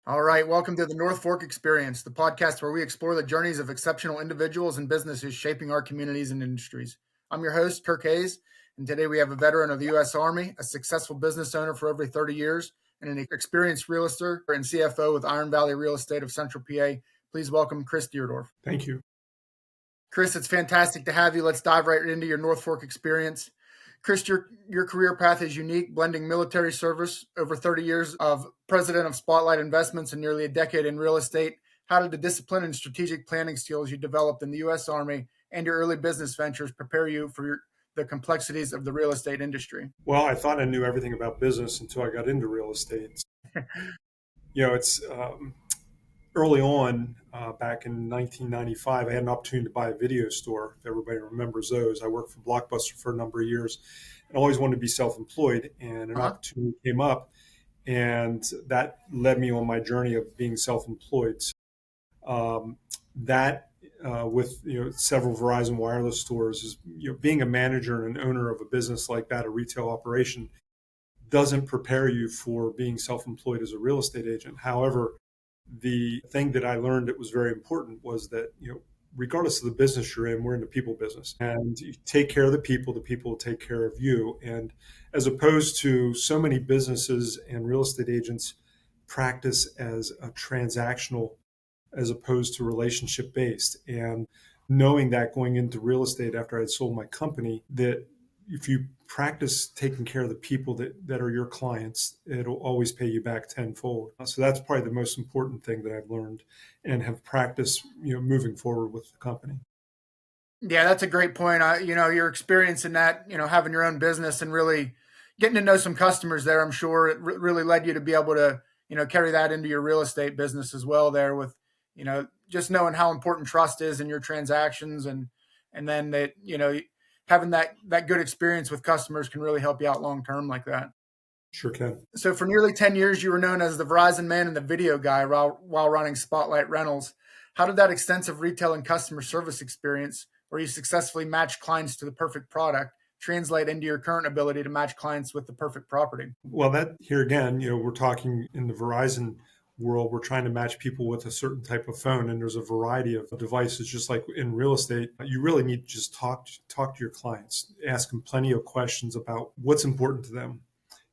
All right, welcome to the North Fork Experience, the podcast where we explore the journeys of exceptional individuals and businesses shaping our communities and industries. I'm your host, Kirk Hays, and today we have a veteran of the U.S. Army, a successful business owner for over 30 years, and an experienced realtor and CFO with Iron Valley Real Estate of Central PA. Please welcome Chris Deardorff. Thank you. Chris, it's fantastic to have you. Let's dive right into your North Fork experience. Chris, your career path is unique, blending military service, over 30 years of president of Spotlight Investments and nearly a decade in real estate. How did the discipline and strategic planning skills you developed in the U.S. Army and your early business ventures prepare you for the complexities of the real estate industry? Well, I thought I knew everything about business until I got into real estate. It's early on, back in 1995, I had an opportunity to buy a video store. If everybody remembers those, I worked for Blockbuster for a number of years and always wanted to be self-employed. And an opportunity came up, and that led me on my journey of being self-employed. With several Verizon wireless stores, is being a manager and an owner of a business like that, a retail operation, doesn't prepare you for being self-employed as a real estate agent. However, the thing that I learned that was very important was that, regardless of the business you're in, we're in the people business, and you take care of the people will take care of you. And as opposed to so many businesses and real estate agents practice as a transactional as opposed to relationship based. And knowing that going into real estate after I had sold my company, that if you practice taking care of the people that are your clients, it'll always pay you back tenfold. So that's probably the most important thing that I've learned and have practiced, moving forward with the company. Yeah, that's a great point. Your experience in that, having your own business and really getting to know some customers there, I'm sure it really led you to be able to, carry that into your real estate business as well there with, just knowing how important trust is in your transactions and then that, having that good experience with customers can really help you out long term like that. Sure can. So for nearly 10 years, you were known as the Verizon man and the video guy while running Spotlight Rentals. How did that extensive retail and customer service experience, where you successfully match clients to the perfect product, translate into your current ability to match clients with the perfect property? Well, that here again, we're talking in the Verizon world, we're trying to match people with a certain type of phone, and there's a variety of devices. Just like in real estate, you really need to just talk to your clients, ask them plenty of questions about what's important to them.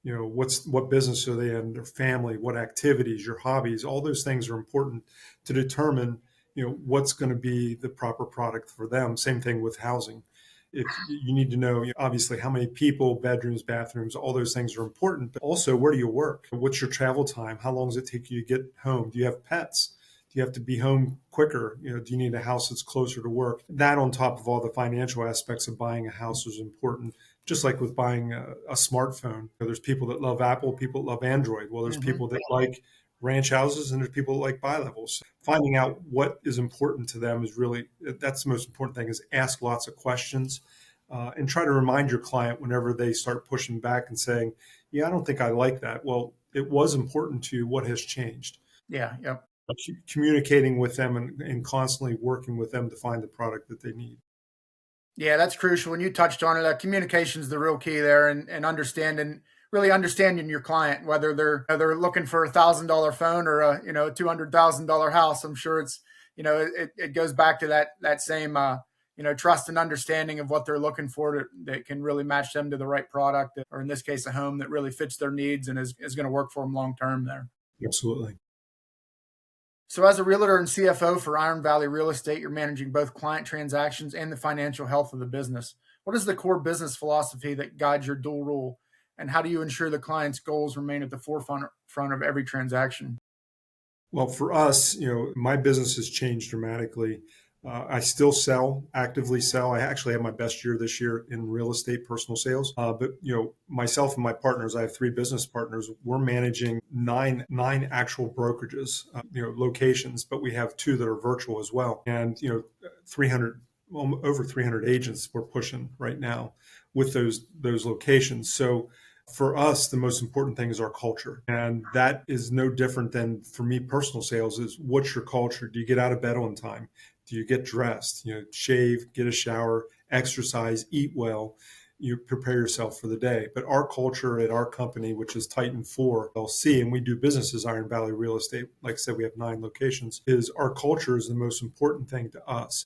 What business are they in, their family, what activities, your hobbies, all those things are important to determine, what's going to be the proper product for them. Same thing with housing. If you need to know, obviously, how many people, bedrooms, bathrooms, all those things are important. But also, where do you work? What's your travel time? How long does it take you to get home? Do you have pets? Do you have to be home quicker? Do you need a house that's closer to work? That, on top of all the financial aspects of buying a house, is important. Just like with buying a smartphone, there's people that love Apple, people that love Android. Well, there's people that like ranch houses, and there's people that like bi-levels. Finding out what is important to them that's the most important thing, is ask lots of questions and try to remind your client whenever they start pushing back and saying, I don't think I like that. Well, it was important to you. What has changed? Yeah. Yep. Communicating with them and constantly working with them to find the product that they need. Yeah, that's crucial. When you touched on it, communication is the real key there, and really understanding your client, whether they're looking for $1,000 phone or a $200,000 house. I'm sure it's it goes back to that same trust and understanding of what they're looking for that can really match them to the right product, or in this case, a home that really fits their needs and is going to work for them long term there. Absolutely. So as a realtor and CFO for Iron Valley Real Estate, you're managing both client transactions and the financial health of the business. What is the core business philosophy that guides your dual role, and how do you ensure the client's goals remain at the forefront of every transaction? Well, for us, my business has changed dramatically. I still actively sell. I actually had my best year this year in real estate personal sales. But myself and my partners, I have 3 business partners. We're managing nine actual brokerages, locations, but we have 2 that are virtual as well. And 300, over 300 agents we're pushing right now with those locations. So for us, the most important thing is our culture. And that is no different than, for me, personal sales is, what's your culture? Do you get out of bed on time? Do you get dressed? Shave, get a shower, exercise, eat well? you prepare yourself for the day. But our culture at our company, which is Titan 4 LC, and we do business as Iron Valley Real Estate, like I said, we have 9 locations, is our culture is the most important thing to us.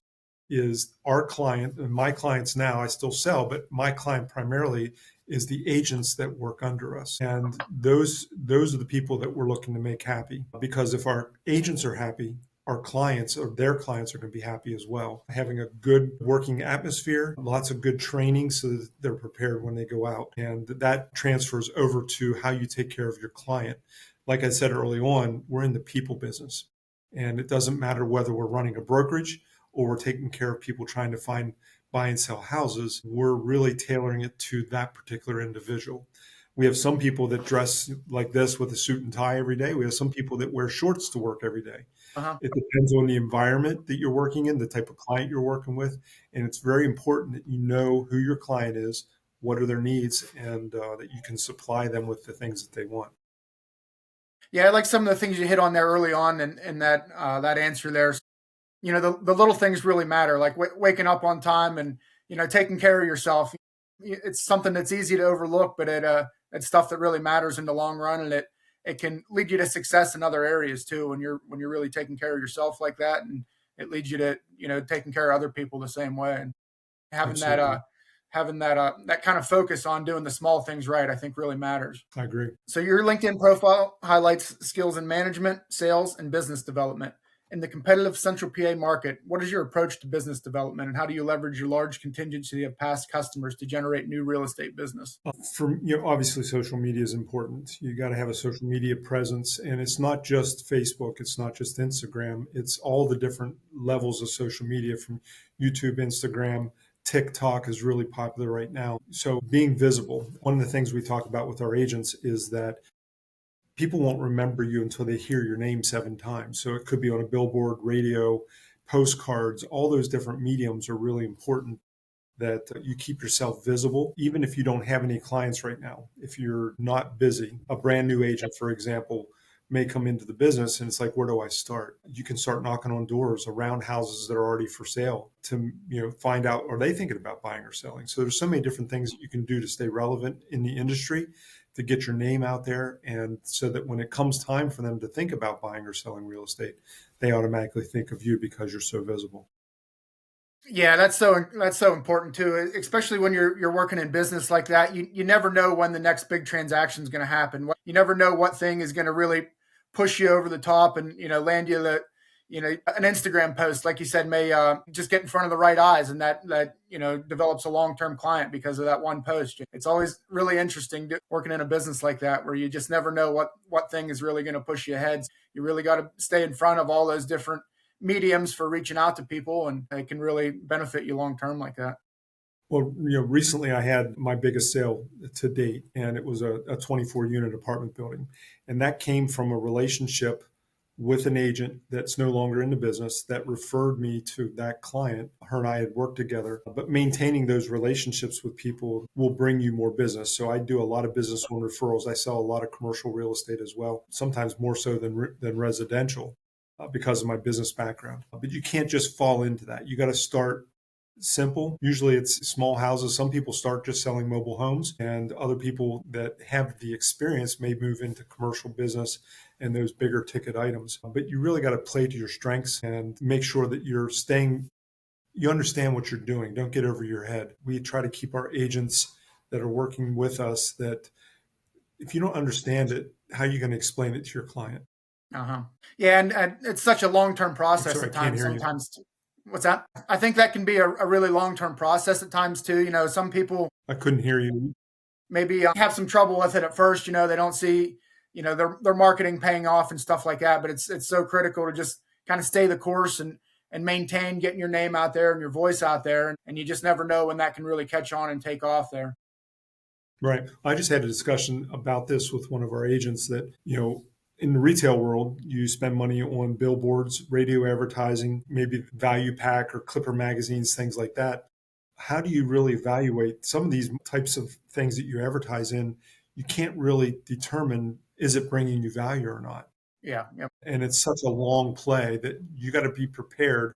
Is our client, and my clients now, I still sell, but my client primarily is the agents that work under us. And those are the people that we're looking to make happy. Because if our agents are happy, our clients or their clients are going to be happy as well. Having a good working atmosphere, lots of good training so that they're prepared when they go out. And that transfers over to how you take care of your client. Like I said early on, we're in the people business. And it doesn't matter whether we're running a brokerage or we're taking care of people trying to buy and sell houses. We're really tailoring it to that particular individual. We have some people that dress like this with a suit and tie every day. We have some people that wear shorts to work every day. It depends on the environment that you're working in, the type of client you're working with. And it's very important that you know who your client is, what are their needs, and that you can supply them with the things that they want. Yeah, I like some of the things you hit on there early on in that answer there. The little things really matter, like waking up on time and taking care of yourself. It's something that's easy to overlook, but it's stuff that really matters in the long run, and it can lead you to success in other areas too when you're really taking care of yourself like that, and it leads you to taking care of other people the same way, and having Absolutely. that kind of focus on doing the small things right, I think really matters. I agree. So your LinkedIn profile highlights skills in management, sales, and business development. In the competitive Central PA market, what is your approach to business development, and how do you leverage your large contingency of past customers to generate new real estate business? Obviously, social media is important. You got to have a social media presence, and it's not just Facebook, it's not just Instagram. It's all the different levels of social media, from YouTube, Instagram. TikTok is really popular right now. So being visible. One of the things we talk about with our agents is that people won't remember you until they hear your name 7 times. So it could be on a billboard, radio, postcards. All those different mediums are really important, that you keep yourself visible, even if you don't have any clients right now. If you're not busy, a brand new agent, for example, may come into the business and it's like, where do I start? You can start knocking on doors around houses that are already for sale to find out, are they thinking about buying or selling? So there's so many different things that you can do to stay relevant in the industry, to get your name out there, and so that when it comes time for them to think about buying or selling real estate, they automatically think of you because you're so visible. Yeah, that's so important too, especially when you're working in business like that. You never know when the next big transaction is going to happen. You never know what thing is going to really push you over the top and land you an Instagram post, like you said, may just get in front of the right eyes, and that develops a long-term client because of that one post. It's always really interesting working in a business like that, where you just never know what thing is really going to push you ahead. You really got to stay in front of all those different mediums for reaching out to people, and it can really benefit you long term like that. Well, recently I had my biggest sale to date, and it was a 24 unit apartment building. And that came from a relationship with an agent that's no longer in the business that referred me to that client. Her and I had worked together, but maintaining those relationships with people will bring you more business. So I do a lot of business on referrals. I sell a lot of commercial real estate as well, sometimes more so than residential, because of my business background. But you can't just fall into that. You got to start simple. Usually it's small houses. Some people start just selling mobile homes, and other people that have the experience may move into commercial business and those bigger ticket items. But you really got to play to your strengths and make sure that you understand what you're doing. Don't get over your head. We try to keep our agents that are working with us, that if you don't understand it, how are you going to explain it to your client? Yeah, and it's such a long term I'm process sorry, I at can't times. hear you. Sometimes, what's that? I think that can be a really long term process at times too. Some people I couldn't hear you. maybe have some trouble with it at first. They don't see their marketing paying off and stuff like that. But it's so critical to just kind of stay the course and maintain getting your name out there and your voice out there, and you just never know when that can really catch on and take off there. Right. I just had a discussion about this with one of our agents that, in the retail world, you spend money on billboards, radio advertising, maybe Value Pack or Clipper magazines, things like that. How do you really evaluate some of these types of things that you advertise in? You can't really determine, is it bringing you value or not? Yeah, yeah. And it's such a long play that you got to be prepared,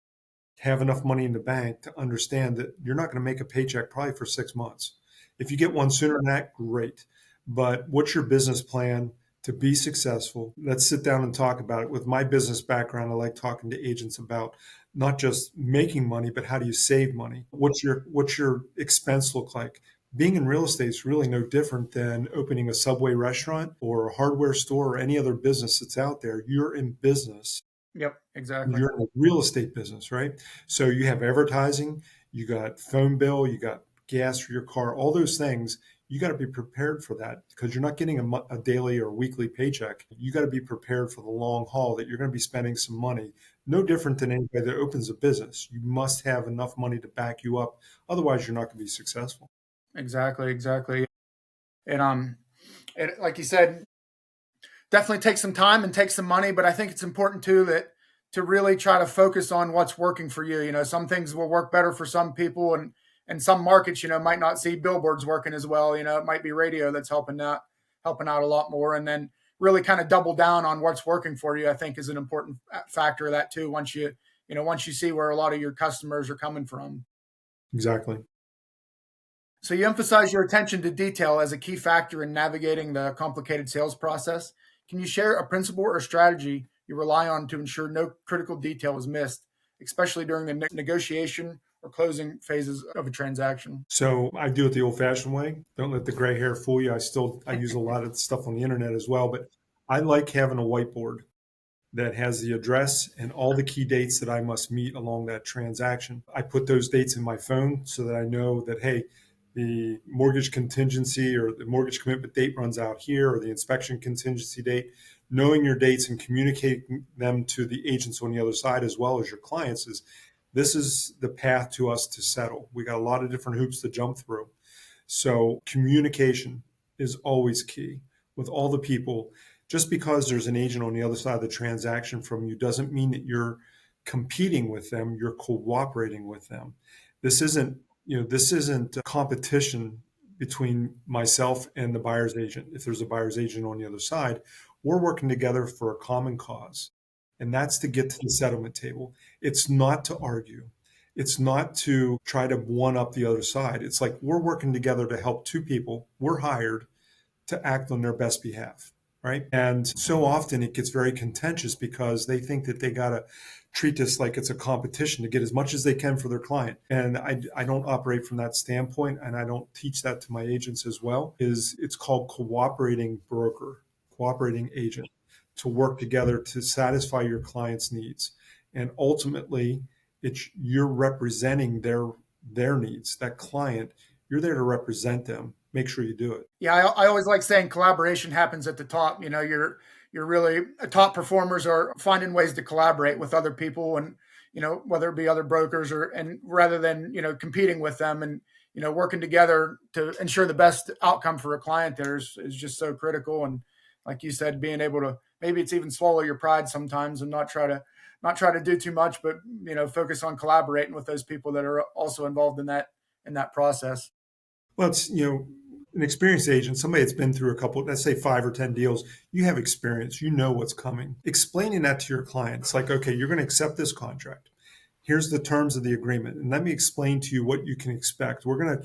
have enough money in the bank to understand that you're not going to make a paycheck probably for 6 months. If you get one sooner than that, great. But what's your business plan to be successful? Let's sit down and talk about it. With my business background, I like talking to agents about not just making money, but how do you save money? What's your expense look like? Being in real estate is really no different than opening a Subway restaurant or a hardware store or any other business that's out there. You're in business. Yep, exactly. You're in the real estate business, right? So you have advertising, you got phone bill, you got gas for your car, all those things. You got to be prepared for that because you're not getting a daily or weekly paycheck. You got to be prepared for the long haul that you're going to be spending some money. No different than anybody that opens a business. You must have enough money to back you up. Otherwise, you're not going to be successful. Exactly, exactly. And like you said, definitely take some time and take some money, but I think it's important too that to really try to focus on what's working for you. You know, some things will work better for some people, and some markets, might not see billboards working as well. You know, it might be radio that's helping out a lot more, and then really kind of double down on what's working for you. I think is an important factor of that too. Once you see where a lot of your customers are coming from. Exactly. So you emphasize your attention to detail as a key factor in navigating the complicated sales process. Can you share a principle or strategy you rely on to ensure no critical detail is missed, especially during the negotiation or closing phases of a transaction? So I do it the old fashioned way. Don't let the gray hair fool you. I use a lot of stuff on the internet as well, but I like having a whiteboard that has the address and all the key dates that I must meet along that transaction. I put those dates in my phone so that I know that, hey, the mortgage contingency or the mortgage commitment date runs out here, or the inspection contingency date. Knowing your dates and communicating them to the agents on the other side as well as your clients this is the path to us to settle. We got a lot of different hoops to jump through. So communication is always key with all the people. Just because there's an agent on the other side of the transaction from you doesn't mean that you're competing with them, you're cooperating with them. This isn't a competition between myself and the buyer's agent. If there's a buyer's agent on the other side, we're working together for a common cause. And that's to get to the settlement table. It's not to argue. It's not to try to one up the other side. It's like we're working together to help two people. We're hired to act on their best behalf, right? And so often it gets very contentious because they think that they got to treat this like it's a competition to get as much as they can for their client. And I don't operate from that standpoint, and I don't teach that to my agents as well. It's called cooperating broker, cooperating agent, to work together to satisfy your client's needs. And ultimately, you're representing their needs. That client, you're there to represent them. Make sure you do it. Yeah, I always like saying collaboration happens at the top. You're really top performers are finding ways to collaborate with other people, and whether it be other brokers and rather than competing with them, and working together to ensure the best outcome for a client there is just so critical. And like you said, being able to, maybe it's even swallow your pride sometimes and not try to do too much, but focus on collaborating with those people that are also involved in that process. Well, it's, an experienced agent, somebody that's been through a couple, let's say 5 or 10 deals, you have experience, you know what's coming. Explaining that to your client, it's like, okay, you're going to accept this contract. Here's the terms of the agreement. And let me explain to you what you can expect. We're going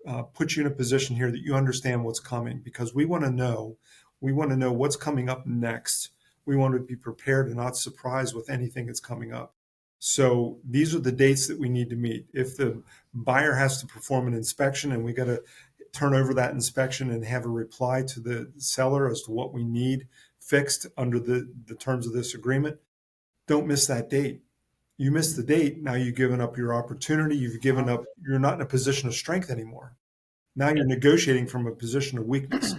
to put you in a position here that you understand what's coming, because we want to know what's coming up next. We want to be prepared and not surprised with anything that's coming up. So these are the dates that we need to meet. If the buyer has to perform an inspection and we got to turn over that inspection and have a reply to the seller as to what we need fixed under the terms of this agreement, don't miss that date. You miss the date, now you've given up your opportunity. You're not in a position of strength anymore. Now you're negotiating from a position of weakness,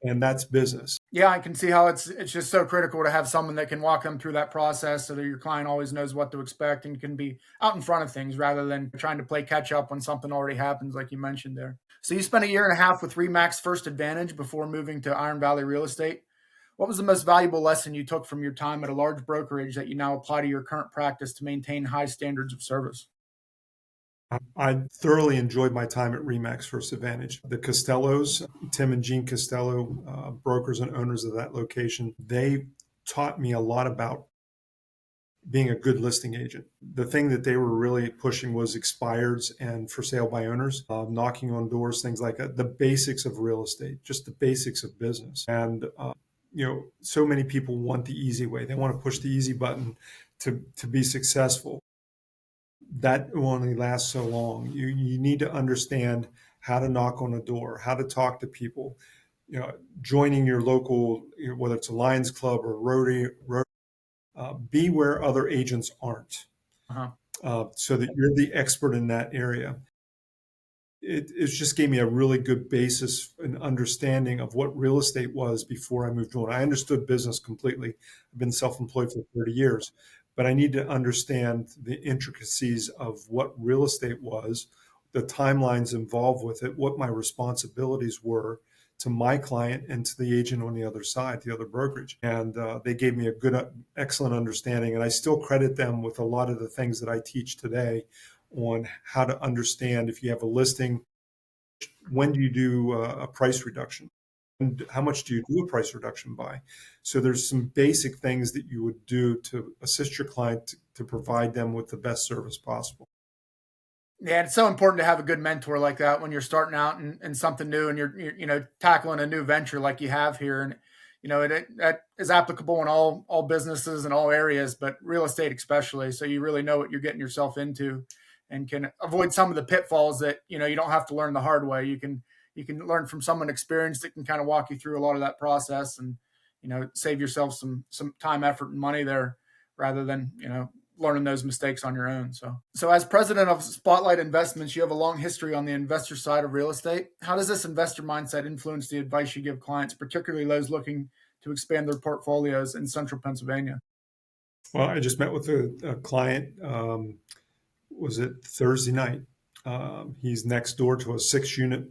and that's business. Yeah, I can see how it's just so critical to have someone that can walk them through that process so that your client always knows what to expect and can be out in front of things rather than trying to play catch up when something already happens, like you mentioned there. So you spent a year and a half with Remax First Advantage before moving to Iron Valley Real Estate. What was the most valuable lesson you took from your time at a large brokerage that you now apply to your current practice to maintain high standards of service? I thoroughly enjoyed my time at Remax First Advantage. The Costellos, Tim and Jean Costello, brokers and owners of that location, they taught me a lot about being a good listing agent. The thing that they were really pushing was expireds and for sale by owners, knocking on doors, things like that, the basics of real estate, just the basics of business. And, so many people want the easy way. They want to push the easy button to be successful. That will only last so long. You need to understand how to knock on a door, how to talk to people, joining your local, whether it's a Lions Club or Rotary, be where other agents aren't, so that you're the expert in that area. It just gave me a really good basis and understanding of what real estate was before I moved on. I understood business completely. I've been self-employed for 30 years, but I need to understand the intricacies of what real estate was, the timelines involved with it, what my responsibilities were to my client and to the agent on the other side, the other brokerage. And they gave me a good, excellent understanding. And I still credit them with a lot of the things that I teach today on how to understand if you have a listing, when do you do a price reduction? And how much do you do a price reduction by? So there's some basic things that you would do to assist your client to provide them with the best service possible. Yeah, it's so important to have a good mentor like that when you're starting out and something new, and you're tackling a new venture like you have here. And that is applicable in all businesses and all areas, but real estate especially. So you really know what you're getting yourself into, and can avoid some of the pitfalls that you don't have to learn the hard way. You can learn from someone experienced that can kind of walk you through a lot of that process, and save yourself some time, effort, and money there, rather than learning those mistakes on your own. So as president of Spotlight Investments, you have a long history on the investor side of real estate. How does this investor mindset influence the advice you give clients, particularly those looking to expand their portfolios in central Pennsylvania? Well, I just met with a client, was it Thursday night? He's next door to a 6-unit,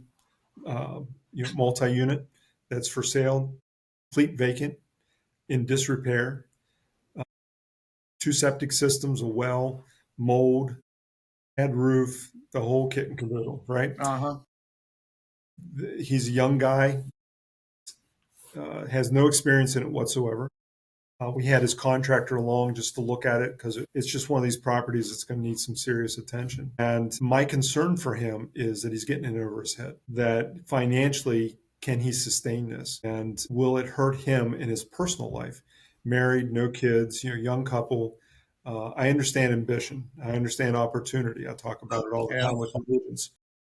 multi-unit that's for sale, complete vacant, in disrepair, 2 septic systems, a well, mold, bad roof, the whole kit and caboodle, right? He's a young guy, has no experience in it whatsoever. We had his contractor along just to look at it because it's just one of these properties that's going to need some serious attention. And my concern for him is that he's getting in over his head, that financially, can he sustain this? And will it hurt him in his personal life? Married, no kids, young couple. I understand ambition. I understand opportunity. I talk about it all the time with agents.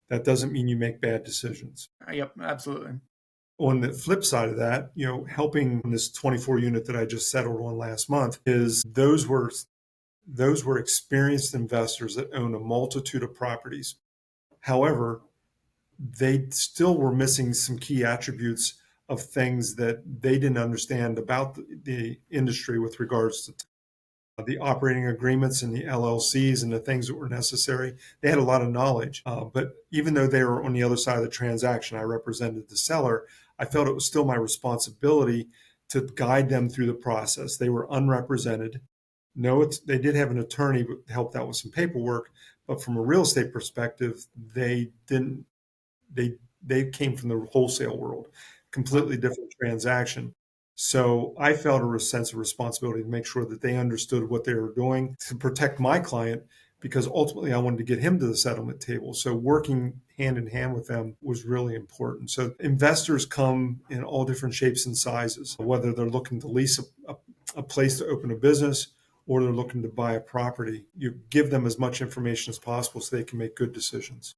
That doesn't mean you make bad decisions. Yep, absolutely. On the flip side of that, helping this 24 unit that I just settled on last month is those were experienced investors that own a multitude of properties. However, they still were missing some key attributes of things that they didn't understand about the industry with regards to the operating agreements and the LLCs and the things that were necessary. They had a lot of knowledge, but even though they were on the other side of the transaction, I represented the seller. I felt it was still my responsibility to guide them through the process. They were unrepresented. No, they did have an attorney who helped out with some paperwork, but from a real estate perspective, they didn't. They came from the wholesale world, completely different transaction. So I felt a sense of responsibility to make sure that they understood what they were doing to protect my client, because ultimately I wanted to get him to the settlement table. So working hand in hand with them was really important. So investors come in all different shapes and sizes, whether they're looking to lease a place to open a business or they're looking to buy a property. You give them as much information as possible so they can make good decisions.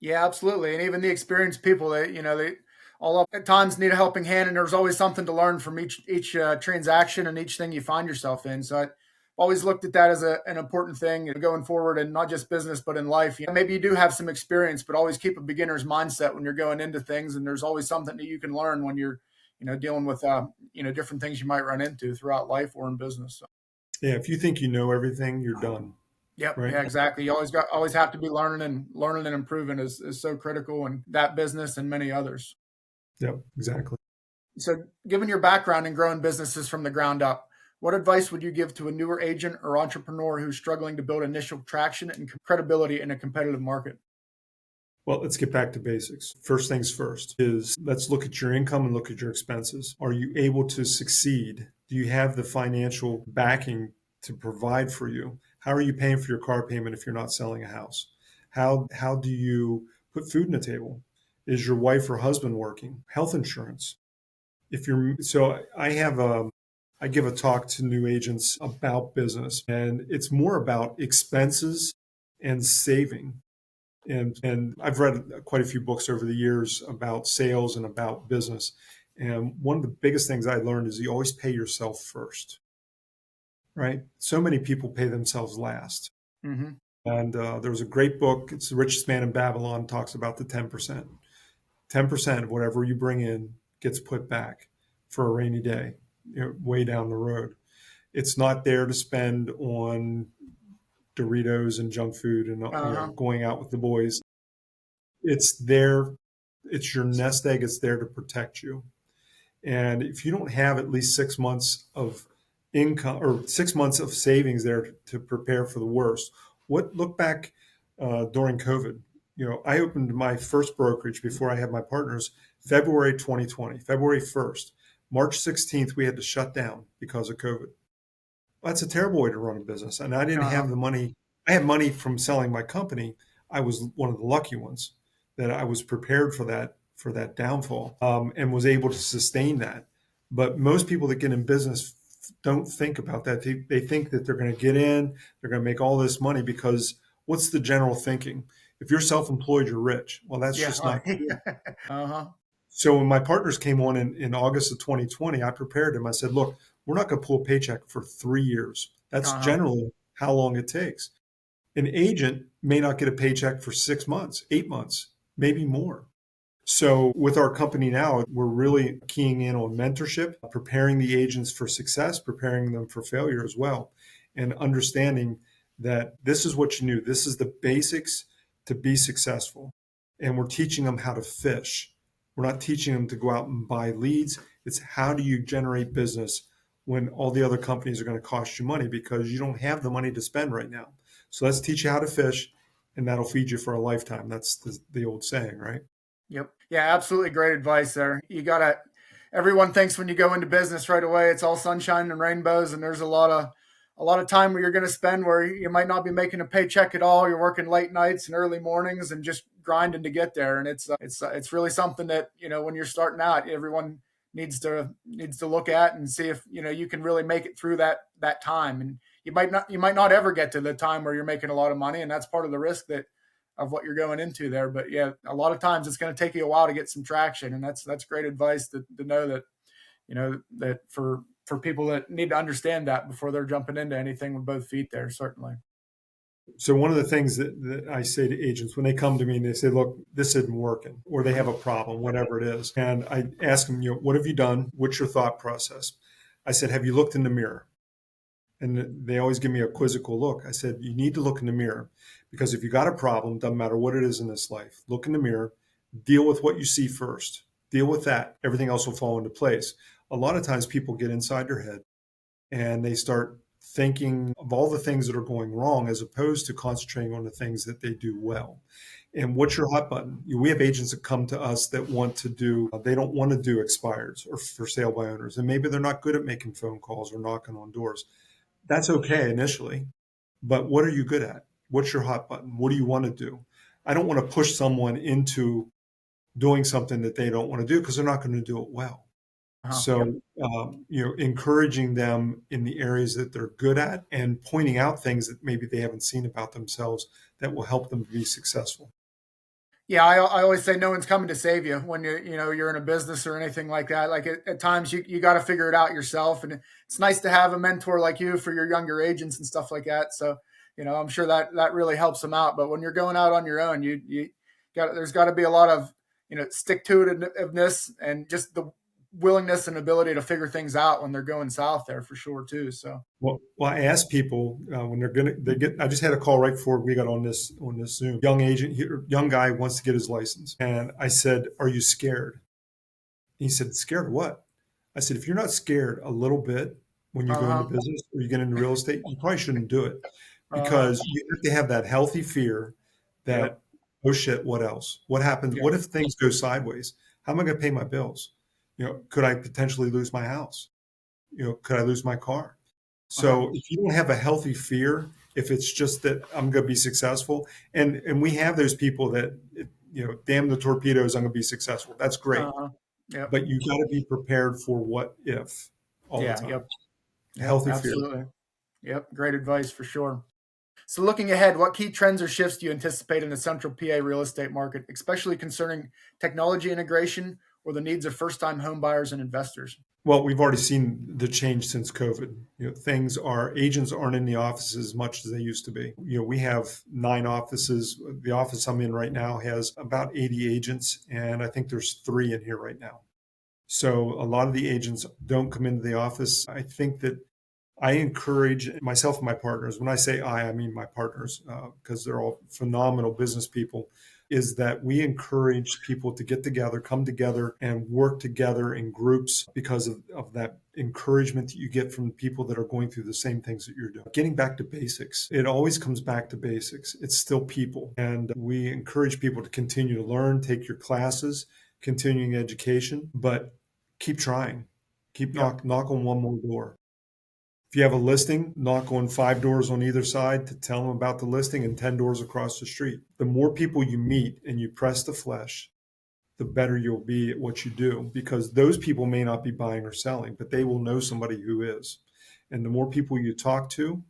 Yeah, absolutely. And even the experienced people, they all at times need a helping hand, and there's always something to learn from each transaction and each thing you find yourself in. So I always looked at that as an important thing going forward, and not just business, but in life. Maybe you do have some experience, but always keep a beginner's mindset when you're going into things. And there's always something that you can learn when you're, dealing with, different things you might run into throughout life or in business. So. Yeah. If you think you know everything, you're done. Yep. Right? Yeah, exactly. You always have to be learning and improving is so critical in that business and many others. Yep, exactly. So given your background in growing businesses from the ground up, what advice would you give to a newer agent or entrepreneur who's struggling to build initial traction and credibility in a competitive market? Well, let's get back to basics. First things first is let's look at your income and look at your expenses. Are you able to succeed? Do you have the financial backing to provide for you? How are you paying for your car payment if you're not selling a house? How do you put food on the table? Is your wife or husband working? Health insurance. If you're so I give a talk to new agents about business, and it's more about expenses and saving. And I've read quite a few books over the years about sales and about business. And one of the biggest things I learned is you always pay yourself first, right? So many people pay themselves last. Mm-hmm. And there was a great book. It's The Richest Man in Babylon, talks about the 10%. 10% of whatever you bring in gets put back for a rainy day, way down the road. It's not there to spend on Doritos and junk food and Uh-huh. going out with the boys. It's there. It's your nest egg. It's there to protect you. And if you don't have at least 6 months of income or 6 months of savings there to prepare for the worst, look back during COVID. I opened my first brokerage before I had my partners February 2020, February 1st. March 16th, we had to shut down because of COVID. That's a terrible way to run a business. And I didn't Uh-huh. have the money. I had money from selling my company. I was one of the lucky ones that I was prepared for that downfall, and was able to sustain that. But most people that get in business don't think about that. They think that they're going to get in, they're going to make all this money because what's the general thinking? If you're self-employed, you're rich. Well, that's Yeah. just not true. Uh-huh. So when my partners came on in August of 2020, I prepared them. I said, look, we're not going to pull a paycheck for 3 years. That's Uh-huh. generally how long it takes. An agent may not get a paycheck for 6 months, 8 months, maybe more. So with our company now, we're really keying in on mentorship, preparing the agents for success, preparing them for failure as well, and understanding that this is what you knew. This is the basics to be successful. And we're teaching them how to fish. We're not teaching them to go out and buy leads. It's how do you generate business when all the other companies are going to cost you money because you don't have the money to spend right now. So let's teach you how to fish, and that'll feed you for a lifetime. That's the old saying, right? Yep. Yeah, absolutely great advice there. Everyone thinks when you go into business right away it's all sunshine and rainbows, and there's a lot of time where you're going to spend where you might not be making a paycheck at all. You're working late nights and early mornings and just grinding to get there. And it's really something that, when you're starting out, everyone needs to look at and see if, you can really make it through that time. And you might not ever get to the time where you're making a lot of money, and that's part of the risk that of what you're going into there. But yeah, a lot of times it's going to take you a while to get some traction, and that's great advice to know that, that for people that need to understand that before they're jumping into anything with both feet there, certainly. So one of the things that I say to agents when they come to me and they say, look, this isn't working, or they have a problem, whatever it is. And I ask them, what have you done? What's your thought process? I said, have you looked in the mirror? And they always give me a quizzical look. I said, you need to look in the mirror because if you got a problem, doesn't matter what it is in this life, look in the mirror, deal with what you see first, deal with that. Everything else will fall into place. A lot of times people get inside their head and they start thinking of all the things that are going wrong as opposed to concentrating on the things that they do well. And what's your hot button? We have agents that come to us that they don't want to do expireds or for sale by owners. And maybe they're not good at making phone calls or knocking on doors. That's okay initially, but what are you good at? What's your hot button? What do you want to do? I don't want to push someone into doing something that they don't want to do because they're not going to do it well. Yep. So, encouraging them in the areas that they're good at and pointing out things that maybe they haven't seen about themselves that will help them be successful. Yeah, I always say no one's coming to save you when you're in a business or anything like that. Like at times you got to figure it out yourself, and it's nice to have a mentor like you for your younger agents and stuff like that. So I'm sure that really helps them out. But when you're going out on your own, there's got to be a lot of stick to itiveness and just the willingness and ability to figure things out when they're going south there for sure too. So Well, I ask people when they get. I just had a call right before we got on this Zoom. Young guy wants to get his license, and I said, "Are you scared?" He said, "Scared of what?" I said, "If you're not scared a little bit when you go into uh-huh. business or you get into real estate, you probably shouldn't do it Uh-huh. because you have to have that healthy fear Yep. that, oh shit, what else? What happens? Yep. What if things go sideways? How am I going to pay my bills? Could I potentially lose my house? Could I lose my car? So if you don't have a healthy fear, if it's just that I'm going to be successful, and we have those people that, damn the torpedoes, I'm going to be successful. That's great, Uh-huh. Yep. but you got to be prepared for what if all the Yeah. time. Yep. Yep. Healthy fear. Absolutely. Yep. Great advice for sure. So, looking ahead, what key trends or shifts do you anticipate in the central PA real estate market, especially concerning technology integration or the needs of first-time home buyers and investors? Well, we've already seen the change since COVID. Agents aren't in the offices as much as they used to be. We have 9 offices. The office I'm in right now has about 80 agents, and I think there's 3 in here right now. So a lot of the agents don't come into the office. I think that I encourage myself and my partners, when I say I mean my partners, because they're all phenomenal business people, is that we encourage people to get together, come together, and work together in groups because of that encouragement that you get from people that are going through the same things that you're doing. Getting back to basics, it always comes back to basics. It's still people. And we encourage people to continue to learn, take your classes, continuing education, but keep trying. Keep knock on one more door. If you have a listing, knock on 5 doors on either side to tell them about the listing and 10 doors across the street. The more people you meet and you press the flesh, the better you'll be at what you do, because those people may not be buying or selling, but they will know somebody who is. And the more people you talk to,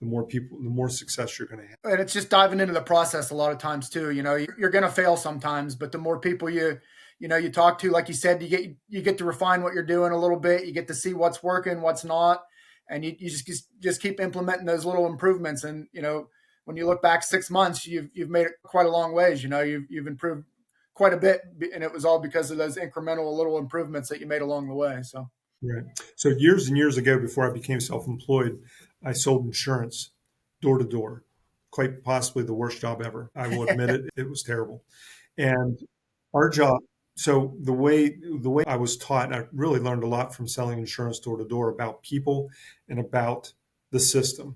the more success you're going to have. And it's just diving into the process a lot of times too. You're going to fail sometimes, but the more people you talk to, like you said, you get to refine what you're doing a little bit. You get to see what's working, what's not, and you just keep implementing those little improvements. And when you look back 6 months, you've made it quite a long ways. You've improved quite a bit, and it was all because of those incremental little improvements that you made along the way. So right. So years and years ago, before I became self-employed, I sold insurance door to door. Quite possibly the worst job ever. I will admit it. It was terrible. And our job. So the way I was taught, and I really learned a lot from selling insurance door to door about people and about the system.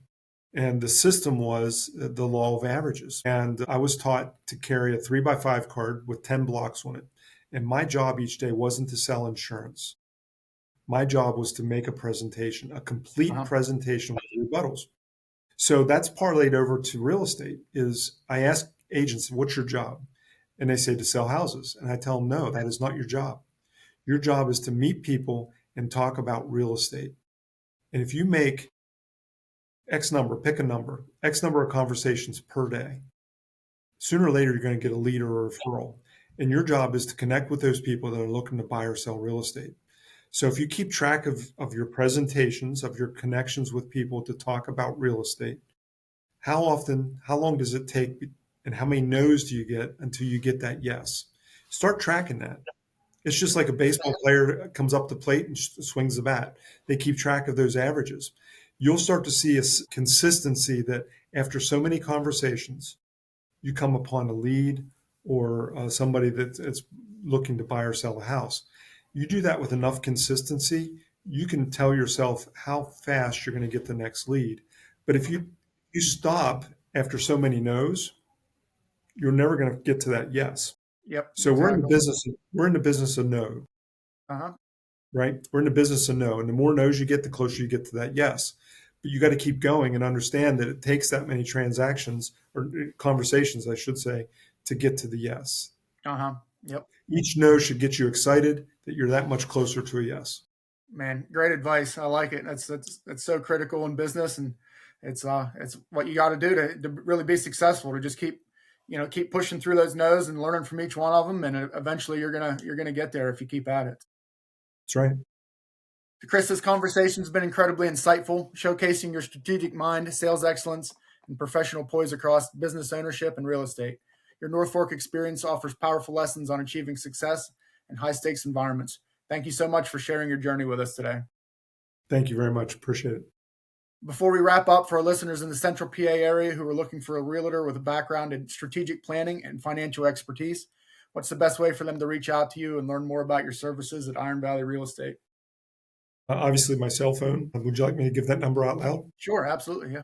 And the system was the law of averages. And I was taught to carry a 3x5 card with 10 blocks on it. And my job each day wasn't to sell insurance. My job was to make a presentation, a complete presentation with rebuttals. So that's parlayed over to real estate. Is I ask agents, what's your job? And they say to sell houses. And I tell them, no, that is not your job. Your job is to meet people and talk about real estate. And if you make X number, pick a number, X number of conversations per day, sooner or later, you're going to get a lead or a referral. And your job is to connect with those people that are looking to buy or sell real estate. So if you keep track of your presentations, of your connections with people to talk about real estate, how long does it take, and how many no's do you get until you get that yes? Start tracking that. It's just like a baseball player comes up the plate and swings the bat. They keep track of those averages. You'll start to see a consistency that after so many conversations, you come upon a lead or somebody that's looking to buy or sell a house. You do that with enough consistency, you can tell yourself how fast you're going to get the next lead. But if you stop after so many no's, you're never going to get to that yes. Yep. So exactly. We're in the business of no. Right? We're in the business of no. And the more no's you get, the closer you get to that yes. But you got to keep going and understand that it takes that many transactions or conversations, I should say, to get to the yes. Yep. Each no should get you excited that you're that much closer to a yes. Man, great advice. I like it. That's so critical in business, and it's what you got to do to really be successful. To just keep pushing through those no's and learning from each one of them, and eventually you're gonna get there if you keep at it. That's right. Chris, this conversation has been incredibly insightful, showcasing your strategic mind, sales excellence, and professional poise across business ownership and real estate. Your North Fork experience offers powerful lessons on achieving success in high-stakes environments. Thank you so much for sharing your journey with us today. Thank you very much. Appreciate it. Before we wrap up, for our listeners in the central PA area who are looking for a realtor with a background in strategic planning and financial expertise, what's the best way for them to reach out to you and learn more about your services at Iron Valley Real Estate? Obviously, my cell phone. Would you like me to give that number out loud? Sure, absolutely, yeah.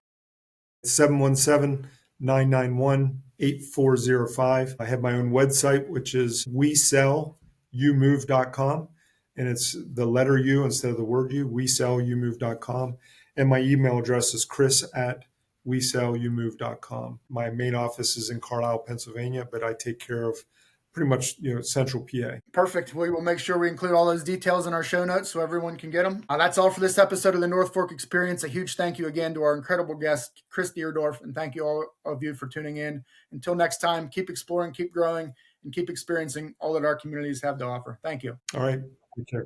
717-991-8405. I have my own website, which is WeSellYouMove.com. and it's the letter U instead of the word U, WeSellYouMove.com. And my email address is chris@WeSellYouMove.com. My main office is in Carlisle, Pennsylvania, but I take care of pretty much, central PA. Perfect. We will make sure we include all those details in our show notes so everyone can get them. That's all for this episode of the North Fork Experience. A huge thank you again to our incredible guest, Chris Deardorff, and thank you all of you for tuning in. Until next time, keep exploring, keep growing, and keep experiencing all that our communities have to offer. Thank you. All right. Take care.